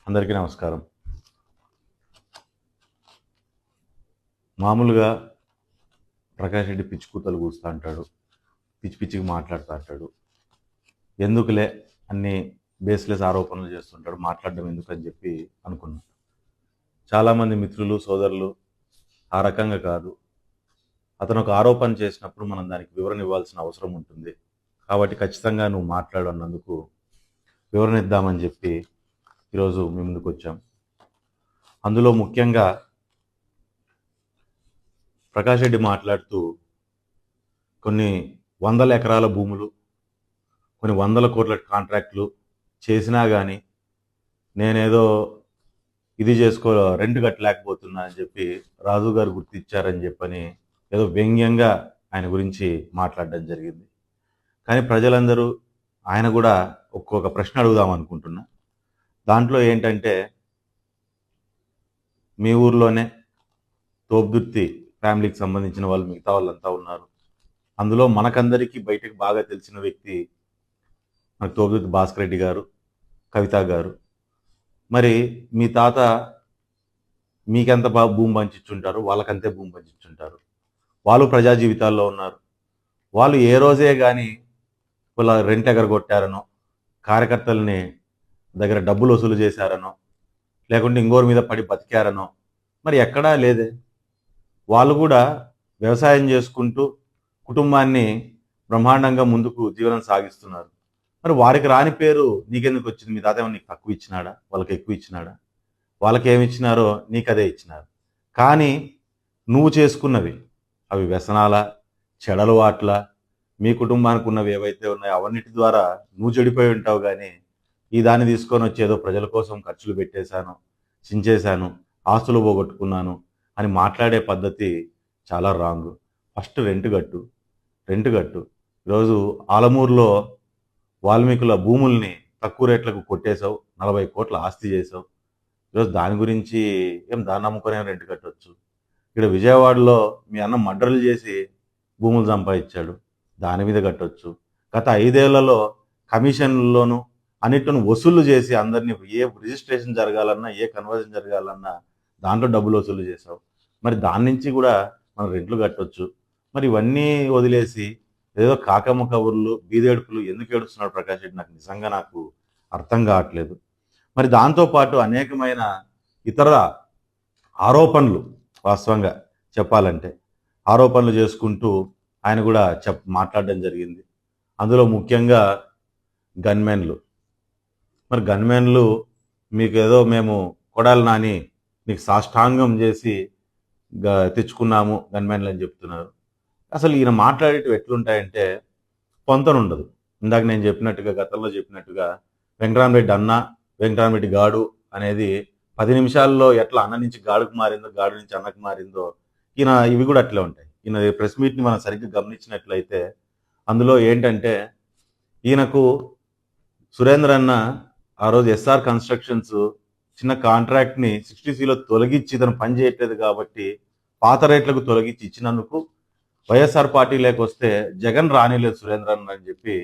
అందరికీ నమస్కారం. మామూలుగా ప్రకాష్ రెడ్డి పిచ్చి కూతలు కూస్తూ అంటాడు, పిచ్చి పిచ్చికి మాట్లాడుతూ అంటాడు. ఎందుకులే అన్ని బేస్లెస్ ఆరోపణలు చేస్తుంటాడు, మాట్లాడడం ఎందుకు అని చెప్పి అనుకున్నాను. చాలామంది మిత్రులు సోదరులు ఆ రకంగా కాదు, అతను ఒక ఆరోపణ చేసినప్పుడు మనం దానికి వివరణ ఇవ్వాల్సిన అవసరం ఉంటుంది. కాబట్టి ఖచ్చితంగా నువ్వు మాట్లాడు అన్నందుకు వివరణ ఇద్దామని చెప్పి ఈరోజు మీ ముందుకు వచ్చాం. అందులో ముఖ్యంగా ప్రకాష్ రెడ్డి మాట్లాడుతూ కొన్ని వందల ఎకరాల భూములు, కొన్ని వందల కోట్ల కాంట్రాక్టులు చేసినా కానీ నేనేదో ఇది రెంట్ కట్టలేకపోతున్నా అని చెప్పి రాజు గారు గుర్తించారని చెప్పని ఏదో వ్యంగ్యంగా ఆయన గురించి మాట్లాడడం జరిగింది. కానీ ప్రజలందరూ ఆయన కూడా ఒక్కొక్క ప్రశ్న అడుగుదాం అనుకుంటున్నా. దాంట్లో ఏంటంటే, మీ ఊర్లోనే తోపుదుర్తి ఫ్యామిలీకి సంబంధించిన వాళ్ళు మిగతా వాళ్ళంతా ఉన్నారు. అందులో మనకందరికీ బయటకు బాగా తెలిసిన వ్యక్తి మన తోపుదుర్తి భాస్కర్ రెడ్డి గారు, కవిత గారు. మరి మీ తాత మీకెంత భూమి పంచిచ్చుంటారు, వాళ్ళకంతే భూమి పంచిచ్చుంటారు. వాళ్ళు ప్రజా జీవితాల్లో ఉన్నారు. వాళ్ళు ఏ రోజే కానీ వాళ్ళ రెంట్ ఎగరగొట్టారనో, కార్యకర్తల్ని దగ్గర డబ్బులు వసూలు చేశారనో, లేకుంటే ఇంకోరి మీద పడి బతికారనో మరి ఎక్కడా లేదే. వాళ్ళు కూడా వ్యవసాయం చేసుకుంటూ కుటుంబాన్ని బ్రహ్మాండంగా ముందుకు జీవనం సాగిస్తున్నారు. మరి వారికి రాని పేరు నీకెందుకు వచ్చింది? మీ తాత ఏమో నీకు తక్కువ ఇచ్చినాడా, వాళ్ళకి ఎక్కువ ఇచ్చినాడా? వాళ్ళకి ఏమి ఇచ్చినారో నీకు అదే ఇచ్చినారు. కానీ నువ్వు చేసుకున్నవి అవి వ్యసనాల, చెడలవాట్ల, మీ కుటుంబానికి ఉన్నవి ఏవైతే ఉన్నాయో అవన్నిటి ద్వారా నువ్వు చెడిపోయి ఉంటావు. కానీ ఈ దాన్ని తీసుకొని వచ్చి ఏదో ప్రజల కోసం ఖర్చులు పెట్టేశాను, చించేశాను, ఆస్తులు పోగొట్టుకున్నాను అని మాట్లాడే పద్ధతి చాలా రాంగ్. ఫస్ట్ రెంట్ కట్టు. ఈరోజు ఆలమూరులో వాల్మీకుల భూముల్ని తక్కువ రేట్లకు కొట్టేశావు, 40 కోట్ల ఆస్తి చేసావు. ఈరోజు దాని గురించి దాన్ని నమ్ముకునే రెంట్ కట్టవచ్చు. ఇక్కడ విజయవాడలో మీ అన్న మర్డర్లు చేసి భూములు సంపాదించాడు, దాని మీద కట్టవచ్చు. గత 5 ఏళ్లలో కమిషన్లలోనూ అన్నిటిని వసూలు చేసి అందరినీ ఏ రిజిస్ట్రేషన్ జరగాలన్నా, ఏ కన్వర్జన్ జరగాలన్నా దాంట్లో డబ్బులు వసూలు చేసావు. మరి దాని నుంచి కూడా మనం రెంట్లు కట్టవచ్చు. మరి ఇవన్నీ వదిలేసి ఏదో కాకమ్మ కబుర్లు, బీదేడుపులు ఎందుకు ఏడుస్తున్నాడు ప్రకాష్ రెడ్డి? నాకు అర్థం కావట్లేదు. మరి దాంతోపాటు అనేకమైన ఇతర ఆరోపణలు, వాస్తవంగా చెప్పాలంటే ఆరోపణలు చేసుకుంటూ ఆయన కూడా మాట్లాడడం జరిగింది. అందులో ముఖ్యంగా గన్మెన్లు. మరి గన్మెన్లు మీకు ఏదో మేము కొడాలి నాని మీకు సాష్టాంగం చేసి తెచ్చుకున్నాము గన్మెన్లు అని చెప్తున్నారు. అసలు ఈయన మాట్లాడేటివి ఎట్లుంటాయంటే పొంతనుండదు. ఇందాక నేను చెప్పినట్టుగా, గతంలో చెప్పినట్టుగా వెంకటరామరెడ్డి అన్న, వెంకటరామరెడ్డి గాడు అనేది 10 నిమిషాల్లో ఎట్లా అన్న నుంచి గాడుకు మారిందో, గాడు నుంచి అన్నకు మారిందో ఈయన ఇవి కూడా అట్లే ఉంటాయి. ఈయన ప్రెస్ మీట్ని మనం సరిగ్గా గమనించినట్లయితే అందులో ఏంటంటే, ఈయనకు సురేంద్ర అన్న ఆ రోజు ఎస్ఆర్ కన్స్ట్రక్షన్స్ చిన్న కాంట్రాక్ట్ని 60Cలో తొలగించి ఇతను పని చేయట్లేదు కాబట్టి పాత రేట్లకు తొలగించి ఇచ్చినందుకు వైఎస్ఆర్ పార్టీ లేకొస్తే జగన్ రానిలేదు సురేంద్రన్ అని చెప్పి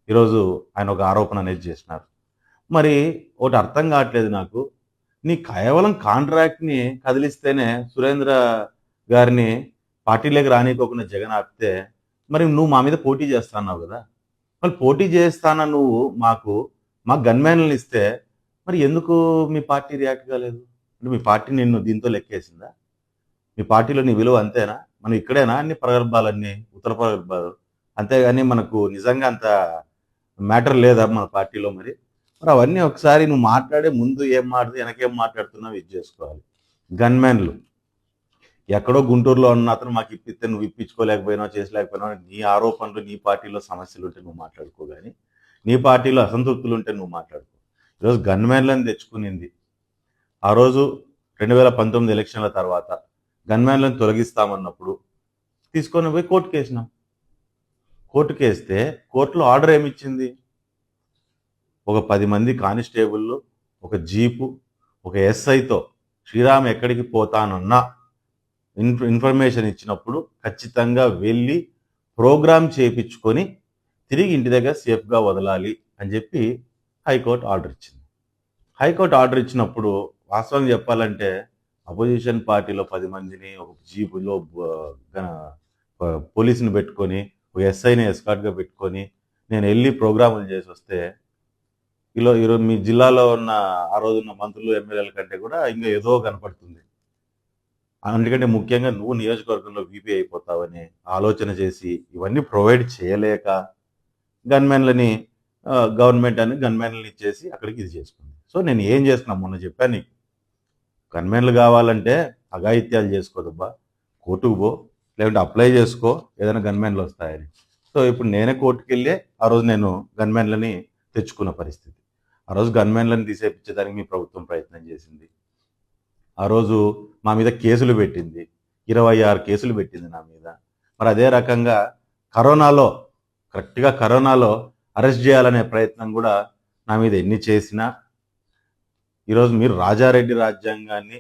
ఈరోజు ఆయన ఒక ఆరోపణ అనేది చేసినారు. మరి ఒకటి అర్థం కావట్లేదు నాకు, నీ కేవలం కాంట్రాక్ట్ని కదిలిస్తేనే సురేంద్ర గారిని పార్టీలోకి రానికోకుండా జగన్ ఆపితే, మరి నువ్వు మా మీద పోటీ చేస్తున్నావు కదా, మరి పోటీ చేస్తాన నువ్వు మాకు గన్మ్యాన్లను ఇస్తే మరి ఎందుకు మీ పార్టీ రియాక్ట్ కాలేదు? అంటే మీ పార్టీ నిన్ను దీంతో లెక్కేసిందా? మీ పార్టీలో నీ విలువ అంతేనా? మనం ఇక్కడేనా అన్ని ప్రగల్భాలన్నీ, ఉత్తర ప్రగల్భాలు? అంతేగాని మనకు నిజంగా అంత మ్యాటర్ లేదా మన పార్టీలో? మరి అవన్నీ ఒకసారి నువ్వు మాట్లాడే ముందు ఏం మాట్లాడుతూ వెనకేం మాట్లాడుతున్నావు ఇది చేసుకోవాలి. గన్మ్యాన్లు ఎక్కడో గుంటూరులో ఉన్న అతను మాకు ఇప్పిస్తే నువ్వు ఇప్పించుకోలేకపోయినావు, చేసలేకపోయినావు, నీ ఆరోపణలు, నీ పార్టీలో సమస్యలు ఉంటే నువ్వు మాట్లాడుకో, కానీ నీ పార్టీలో అసంతృప్తులు ఉంటే నువ్వు మాట్లాడుకో. ఈరోజు గన్మ్యాన్లను తెచ్చుకునింది ఆ రోజు 2019 ఎలక్షన్ల తర్వాత గన్మ్యాన్లను తొలగిస్తామన్నప్పుడు తీసుకొని పోయి కోర్టుకు వేసినాం. కోర్టుకు వేస్తే కోర్టులో ఆర్డర్ ఏమిచ్చింది? ఒక 10 మంది కానిస్టేబుళ్ళు, ఒక జీపు, ఒక ఎస్ఐతో శ్రీరామ్ ఎక్కడికి పోతానన్నా ఇన్ఫర్మేషన్ ఇచ్చినప్పుడు ఖచ్చితంగా వెళ్ళి ప్రోగ్రామ్ చేయించుకొని తిరిగి ఇంటి దగ్గర సేఫ్గా వదలాలి అని చెప్పి హైకోర్టు ఆర్డర్ ఇచ్చింది. హైకోర్టు ఆర్డర్ ఇచ్చినప్పుడు వాస్తవంగా చెప్పాలంటే అపోజిషన్ పార్టీలో 10 మందిని ఒక జీపులో పోలీసుని పెట్టుకొని, ఒక ఎస్ఐని ఎస్కార్ట్‌గా పెట్టుకొని, నేను వెళ్ళి ప్రోగ్రాములు చేసి వస్తే, ఈరోజు మీ జిల్లాలో ఉన్న ఆ రోజున్న మంత్రులు, ఎమ్మెల్యేల కంటే కూడా ఇంకా ఏదో కనపడుతుంది. ఎందుకంటే ముఖ్యంగా నువ్వు నియోజకవర్గంలో వీపీ అయిపోతావని ఆలోచన చేసి, ఇవన్నీ ప్రొవైడ్ చేయలేక గన్‌మెన్‌లని గవర్నమెంట్ అని గన్‌మెన్‌లని ఇచ్చేసి అక్కడికి ఇది చేసుకుంది. సో నేను ఏం చేస్తున్నా మొన్న చెప్పాను నీకు. గన్‌మెన్‌లు కావాలంటే అఘాయిత్యాలు చేసుకోదబ్బా. కోర్టుకు పో, లేదంటే అప్లై చేసుకో, ఏదైనా గన్‌మెన్‌లు వస్తాయని. సో ఇప్పుడు నేనే కోర్టుకెళ్ళి ఆ రోజు నేను గన్‌మెన్‌లని తెచ్చుకున్న పరిస్థితి. ఆ రోజు గన్‌మెన్‌లని తీసేపించేదానికి మీ ప్రభుత్వం ప్రయత్నం చేసింది. ఆ రోజు మా మీద కేసులు పెట్టింది. 26 కేసులు పెట్టింది నా మీద. మరి అదే రకంగా కరోనాలో అరెస్ట్ చేయాలనే ప్రయత్నం కూడా నా మీద ఎన్ని చేసినా, ఈరోజు మీరు రాజారెడ్డి రాజ్యాంగాన్ని,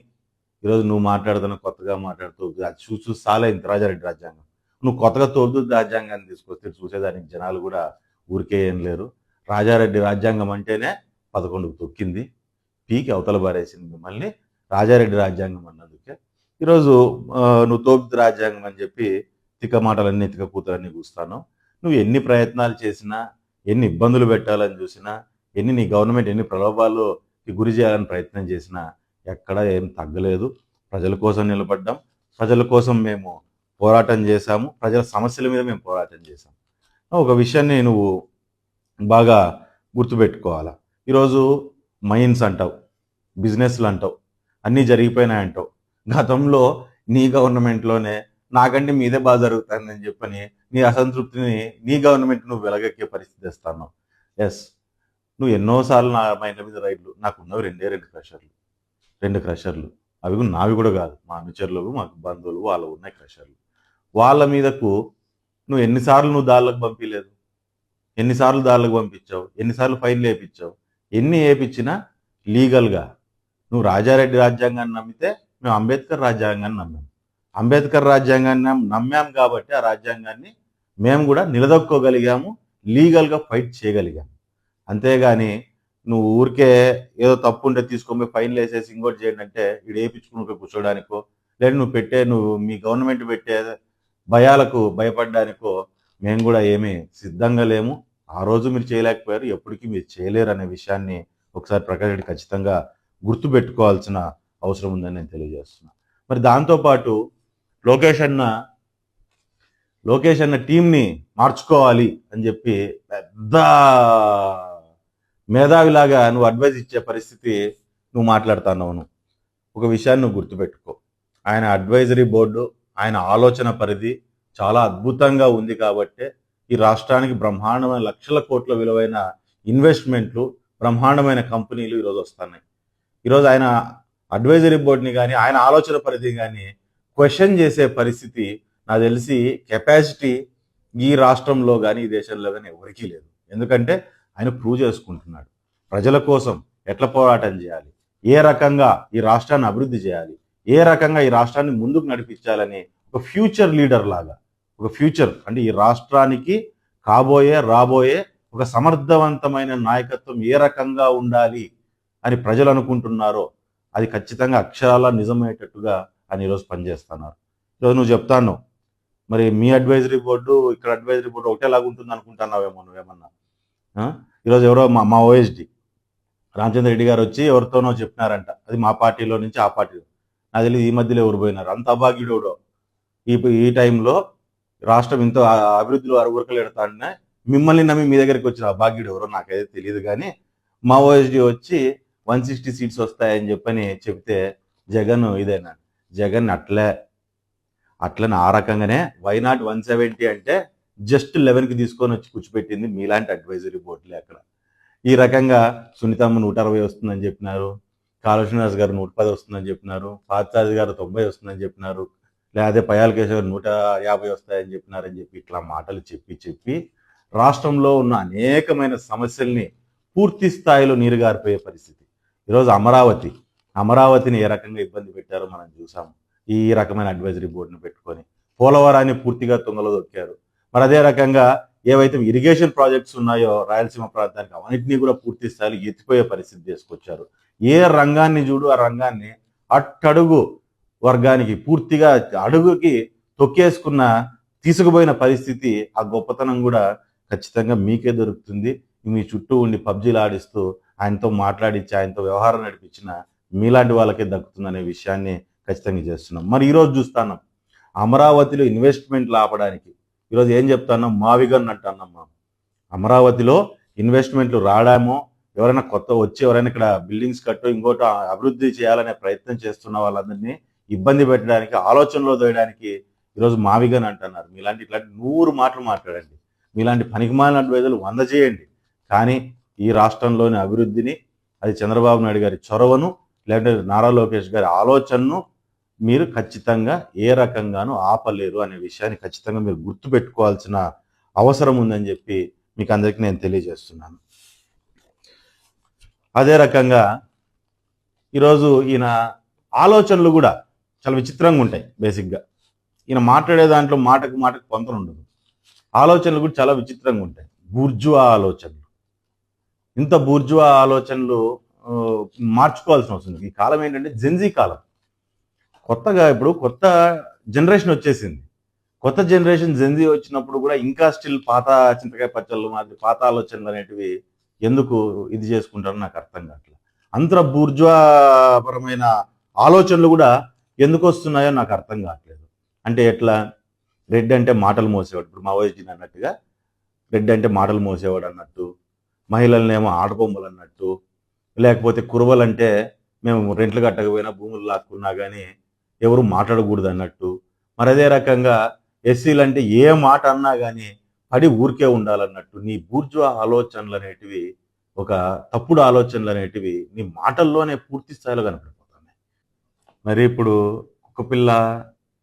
ఈరోజు నువ్వు కొత్తగా మాట్లాడుతూ అది చూసి సాలైంది రాజారెడ్డి రాజ్యాంగం. నువ్వు కొత్తగా తోలుతూ రాజ్యాంగాన్ని తీసుకొస్తే చూసేదానికి జనాలు కూడా ఊరికే ఏం లేరు. రాజారెడ్డి రాజ్యాంగం అంటేనే 11కు తొక్కింది, పీకి అవతల పారేసింది మిమ్మల్ని రాజారెడ్డి రాజ్యాంగం అన్నందుకే. ఈరోజు నువ్వు తోపుతు రాజ్యాంగం అని చెప్పి తిక్క మాటలన్నీ తిక్క కూతురన్నీ కూస్తాను. నువ్వు ఎన్ని ప్రయత్నాలు చేసినా, ఎన్ని ఇబ్బందులు పెట్టాలని చూసినా, నీ గవర్నమెంట్ ఎన్ని ప్రలోభాలుకి గురి చేయాలని ప్రయత్నం చేసినా ఎక్కడ ఏం తగ్గలేదు. ప్రజల కోసం నిలబడ్డాం, ప్రజల కోసం మేము పోరాటం చేశాము, ప్రజల సమస్యల మీద మేము పోరాటం చేశాం. ఒక విషయాన్ని నువ్వు బాగా గుర్తుపెట్టుకోవాలా. ఈరోజు మైన్స్ అంటావు, బిజినెస్లు అంటావు, అన్నీ జరిగిపోయినాయంటావు. గతంలో నీ గవర్నమెంట్లోనే నాకంటే మీదే బాగా జరుగుతుందని చెప్పని నీ అసంతృప్తిని నీ గవర్నమెంట్ నువ్వు వెలగెక్కే పరిస్థితి తెస్తాను. ఎస్, నువ్వు ఎన్నోసార్లు మా ఇంటి మీద రైడ్లు, నాకు ఉన్నవి రెండు క్రషర్లు. అవి నావి కూడా కాదు, మా అనుచరులు, మాకు బంధువులు వాళ్ళు ఉన్నాయి క్రషర్లు. వాళ్ళ మీదకు నువ్వు ఎన్నిసార్లు దాళ్ళకు పంపించలేదు, ఎన్నిసార్లు దాళ్ళకు పంపించావు, ఎన్నిసార్లు ఫైన్లు వేయించావు. ఎన్ని వేయించినా లీగల్గా. నువ్వు రాజారెడ్డి రాజ్యాంగాన్ని నమ్మితే మేము అంబేద్కర్ రాజ్యాంగాన్ని నమ్మాం. అంబేద్కర్ రాజ్యాంగాన్ని నమ్మాం కాబట్టి ఆ రాజ్యాంగాన్ని మేము కూడా నిలదొక్కోగలిగాము, లీగల్గా ఫైట్ చేయగలిగాము. అంతేగాని నువ్వు ఊరికే ఏదో తప్పు ఉంటే తీసుకొని ఫైన్లు వేసేసి ఇంకోటి చేయండి అంటే ఇటు వేయించుకుని కూర్చోడానికో, లేదా నువ్వు మీ గవర్నమెంట్ పెట్టే భయాలకు భయపడడానికో మేము కూడా ఏమీ సిద్ధంగా లేము. ఆ రోజు మీరు చేయలేకపోయారు, ఎప్పటికీ మీరు చేయలేరు అనే విషయాన్ని ఒకసారి ప్రకాష్ రెడ్డి ఖచ్చితంగా గుర్తుపెట్టుకోవాల్సిన అవసరం ఉందని నేను తెలియజేస్తున్నా. మరి దాంతోపాటు లోకేష్ అన్న టీంని మార్చుకోవాలి అని చెప్పి పెద్ద మేధావిలాగా నువ్వు అడ్వైజ్ ఇచ్చే పరిస్థితి నువ్వు మాట్లాడుతున్నావు. ఒక విషయాన్ని నువ్వు గుర్తుపెట్టుకో, ఆయన అడ్వైజరీ బోర్డు, ఆయన ఆలోచన పరిధి చాలా అద్భుతంగా ఉంది కాబట్టే ఈ రాష్ట్రానికి బ్రహ్మాండమైన లక్షల కోట్ల విలువైన ఇన్వెస్ట్మెంట్లు, బ్రహ్మాండమైన కంపెనీలు ఈరోజు వస్తున్నాయి. ఈరోజు ఆయన అడ్వైజరీ బోర్డుని కానీ ఆయన ఆలోచన పరిధి కానీ క్వశ్చన్ చేసే పరిస్థితి నాకు తెలిసి కెపాసిటీ ఈ రాష్ట్రంలో కానీ ఈ దేశంలో కానీ ఎవరికీ లేదు. ఎందుకంటే ఆయన ప్రూవ్ చేసుకుంటున్నాడు ప్రజల కోసం ఎట్లా పోరాటం చేయాలి, ఏ రకంగా ఈ రాష్ట్రాన్ని అభివృద్ధి చేయాలి, ఏ రకంగా ఈ రాష్ట్రాన్ని ముందుకు నడిపించాలని ఒక ఫ్యూచర్ లీడర్ లాగా, ఒక ఫ్యూచర్ అంటే ఈ రాష్ట్రానికి రాబోయే ఒక సమర్థవంతమైన నాయకత్వం ఏ రకంగా ఉండాలి అని ప్రజలు అనుకుంటున్నారో అది ఖచ్చితంగా అక్షరాల నిజమయ్యేటట్టుగా ఆయన ఈరోజు పనిచేస్తున్నారు. ఈరోజు నువ్వు చెప్తాను, మరి మీ అడ్వైజరీ బోర్డు ఇక్కడ అడ్వైజరీ బోర్డు ఒకటేలాగా ఉంటుంది అనుకుంటున్నావేమో నువ్వేమన్నా. ఈరోజు ఎవరో మా ఓఎస్డి రామచంద్ర రెడ్డి గారు వచ్చి ఎవరితోనో చెప్పినారంట, అది మా పార్టీలో నుంచి ఆ పార్టీలో, నాకు తెలియదు ఈ మధ్యలో ఎవరు పోయినారు. అంత అభాగ్యుడు ఈ టైంలో రాష్ట్రం ఇంత అభివృద్ధిలో అరుగురకలు ఎడతాడనే మిమ్మల్ని నమ్మి మీ దగ్గరికి వచ్చిన అభాగ్యుడు ఎవరో నాకైతే తెలియదు. కానీ మా ఓఎస్డి వచ్చి 160 సీట్స్ వస్తాయని చెప్పని చెప్తే జగన్ అట్లనే ఆ రకంగానే వైనాట్ 170 అంటే జస్ట్ 11కి తీసుకొని వచ్చి కూర్చోపెట్టింది మీలాంటి అడ్వైజరీ బోర్డులే. అక్కడ ఈ రకంగా సునీతమ్మ 160 వస్తుందని చెప్పినారు, కాళ శ్రీనివాస్ గారు 110 వస్తుందని చెప్పినారు, పార్థసారథి గారు 90 వస్తుందని చెప్పినారు, లేదా పయాల కేశవ్ గారు 150 వస్తాయని చెప్పినారని చెప్పి ఇట్లా మాటలు చెప్పి రాష్ట్రంలో ఉన్న అనేకమైన సమస్యల్ని పూర్తి స్థాయిలో నీరుగారిపోయే పరిస్థితి. ఈరోజు అమరావతిని ఏ రకంగా ఇబ్బంది పెట్టారో మనం చూసాము. ఈ రకమైన అడ్వైజరీ బోర్డును పెట్టుకొని పోలవరాన్ని పూర్తిగా తుంగలో దొక్కారు. మరి అదే రకంగా ఏవైతే ఇరిగేషన్ ప్రాజెక్ట్స్ ఉన్నాయో రాయలసీమ ప్రాంతానికి అవన్నింటినీ కూడా పూర్తి స్థాయిలో ఎత్తిపోయే పరిస్థితి తీసుకొచ్చారు. ఏ రంగాన్ని చూడు ఆ రంగాన్ని అట్టడుగు వర్గానికి పూర్తిగా అడుగుకి తొక్కేసుకున్న తీసుకుపోయిన పరిస్థితి, ఆ గొప్పతనం కూడా ఖచ్చితంగా మీకే దొరుకుతుంది. మీ చుట్టూ ఉండి పబ్జీలు ఆడిస్తూ ఆయనతో మాట్లాడించి ఆయనతో వ్యవహారం నడిపించిన మీలాంటి వాళ్ళకే దక్కుతుందనే విషయాన్ని ఖచ్చితంగా చేస్తున్నాం. మరి ఈరోజు చూస్తున్నాం అమరావతిలో ఇన్వెస్ట్మెంట్లు ఆపడానికి ఈరోజు ఏం చెప్తున్నాం, మావిగన్ అంటున్నాం. అమరావతిలో ఇన్వెస్ట్మెంట్లు రావడమో, ఎవరైనా కొత్త వచ్చి ఎవరైనా ఇక్కడ బిల్డింగ్స్ కట్టు ఇంకోటి అభివృద్ధి చేయాలనే ప్రయత్నం చేస్తున్న వాళ్ళందరినీ ఇబ్బంది పెట్టడానికి, ఆలోచనలో దోయడానికి ఈరోజు మావిగన్ అంటున్నారు. ఇట్లాంటి 100 మాటలు మాట్లాడండి, మీలాంటి పనికిమాలిన అడ్వైజులు 100 చేయండి, కానీ ఈ రాష్ట్రంలోని అభివృద్ధిని, అది చంద్రబాబు నాయుడు గారి చొరవను లేదంటే నారా లోకేష్ గారి ఆలోచనను మీరు ఖచ్చితంగా ఏ రకంగానూ ఆపలేరు అనే విషయాన్ని ఖచ్చితంగా మీరు గుర్తుపెట్టుకోవాల్సిన అవసరం ఉందని చెప్పి మీకు అందరికీ నేను తెలియజేస్తున్నాను. అదే రకంగా ఈరోజు ఈయన ఆలోచనలు కూడా చాలా విచిత్రంగా ఉంటాయి. బేసిక్గా ఈయన మాట్లాడే దాంట్లో మాటకు పొంతన ఉండదు. ఆలోచనలు కూడా చాలా విచిత్రంగా ఉంటాయి. బూర్జువా ఆలోచనలు, ఇంత బూర్జువా ఆలోచనలు మార్చుకోవాల్సిన అవసరం ఉంది. ఈ కాలం ఏంటంటే జెన్జీ కాలం. కొత్తగా ఇప్పుడు కొత్త జనరేషన్ వచ్చేసింది. కొత్త జనరేషన్ జెన్జీ వచ్చినప్పుడు కూడా ఇంకా స్టిల్ పాత చింతకాయ పచ్చళ్ళు మాదిరి పాత ఆలోచనలు అనేటివి ఎందుకు ఇది చేసుకుంటారో నాకు అర్థం కావట్లేదు. అంతర బూర్జువాపరమైన ఆలోచనలు కూడా ఎందుకు వస్తున్నాయో నాకు అర్థం కావట్లేదు. అంటే ఎట్లా, రెడ్ అంటే మాటలు మోసేవాడు, ఇప్పుడు మావోయిస్టుని అన్నట్టుగా రెడ్ అంటే మాటలు మోసేవాడు అన్నట్టు, మహిళలనేమో ఆడబొమ్మలు అన్నట్టు, లేకపోతే కురవలంటే మేము రెంట్లు కట్టకపోయినా భూములు లాక్కున్నా కానీ ఎవరు మాట్లాడకూడదు అన్నట్టు, మరి అదే రకంగా ఎస్సీలు అంటే ఏ మాట అన్నా కానీ పడి ఊరికే ఉండాలన్నట్టు, నీ బూర్జువా ఆలోచనలు అనేటివి, ఒక తప్పుడు ఆలోచనలు అనేటివి నీ మాటల్లోనే పూర్తి స్థాయిలో కనపడిపోతున్నాయి. మరి ఇప్పుడు కుక్కపిల్ల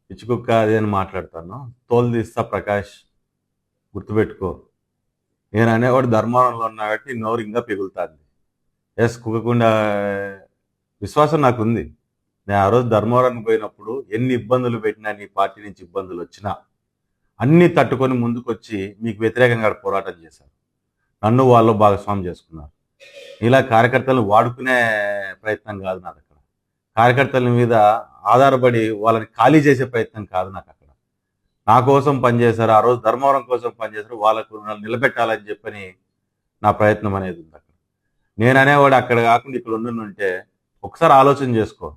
పిచ్చుకుక్క అది అని మాట్లాడతాను, తోలు తీస్తా ప్రకాష్, గుర్తుపెట్టుకో. నేను అనేవాడు ధర్మవరంలో ఉన్నా కాబట్టి నోరు ఇంకా పిగులుతుంది. ఎస్, కుక్కకుండా విశ్వాసం నాకుంది. నేను ఆ రోజు ధర్మవరానికి పోయినప్పుడు ఎన్ని ఇబ్బందులు పెట్టినా, నీ పార్టీ నుంచి ఇబ్బందులు వచ్చినా అన్నీ తట్టుకొని ముందుకొచ్చి మీకు వ్యతిరేకంగా పోరాటం చేశారు. నన్ను వాళ్ళు భాగస్వామ్యం చేసుకున్నారు. ఇలా కార్యకర్తలను వాడుకునే ప్రయత్నం కాదు నాకు అక్కడ. కార్యకర్తల మీద ఆధారపడి వాళ్ళని ఖాళీ చేసే ప్రయత్నం కాదు నాకు అక్కడ. నా కోసం పనిచేశారు, ఆ రోజు ధర్మవరం కోసం పనిచేశారు, వాళ్ళకు నిలబెట్టాలని చెప్పని నా ప్రయత్నం అనేది ఉంది అక్కడ. నేను అనేవాడు అక్కడ కాకుండా ఇక్కడ ఉండుంటే ఒకసారి ఆలోచన చేసుకో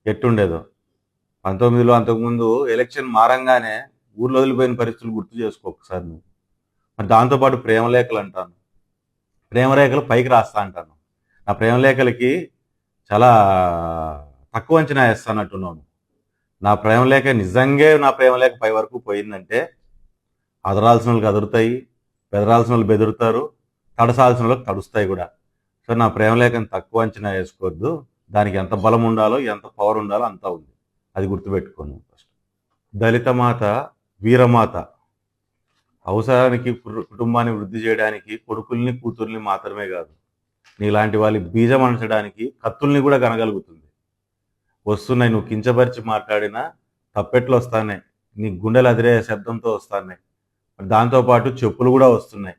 ఎట్టుండేదో. 19లో అంతకుముందు ఎలక్షన్ మారంగానే ఊర్లో వదిలిపోయిన పరిస్థితులు గుర్తు చేసుకో ఒకసారి నువ్వు. మరి దాంతోపాటు ప్రేమలేఖలు అంటాను, ప్రేమరేఖలు పైకి రాస్తా అంటాను. నా ప్రేమలేఖలకి చాలా తక్కువ అంచనా వేస్తానట్టున్నాను. నా ప్రేమలేఖ నిజంగా నా ప్రేమలేఖ పై వరకు పోయిందంటే అదరాల్సిన వాళ్ళకి అదురుతాయి, బెదరాల్సిన వాళ్ళు బెదురుతారు, తడసాల్సిన వాళ్ళకి తడుస్తాయి కూడా. సో నా ప్రేమలేఖను తక్కువ అంచనా వేసుకోవద్దు. దానికి ఎంత బలం ఉండాలో, ఎంత పవర్ ఉండాలో అంతా ఉంది. అది గుర్తుపెట్టుకోను. ఫస్ట్ దళిత మాత, వీరమాత, అవసరానికి కుటుంబాన్ని వృద్ధి చేయడానికి కొడుకుల్ని కూతుర్ని మాత్రమే కాదు, నీలాంటి వాళ్ళ బీజం అనచడానికి కత్తుల్ని కూడా కనగలుగుతుంది. వస్తున్నాయి, నువ్వు కించపరిచి మాట్లాడినా తప్పెట్లు వస్తాయి, నీ గుండెలు అదిరే శబ్దంతో వస్తున్నాయి, దాంతోపాటు చెప్పులు కూడా వస్తున్నాయి.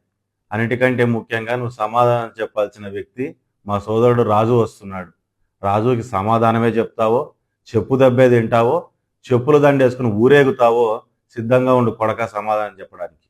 అన్నిటికంటే ముఖ్యంగా నువ్వు సమాధానం చెప్పాల్సిన వ్యక్తి మా సోదరుడు రాజు వస్తున్నాడు. రాజుకి సమాధానమే చెప్తావో, చెప్పు దెబ్బే తింటావో, చెప్పులు దండేసుకుని ఊరేగుతావో సిద్ధంగా ఉండు కొడక సమాధానం చెప్పడానికి.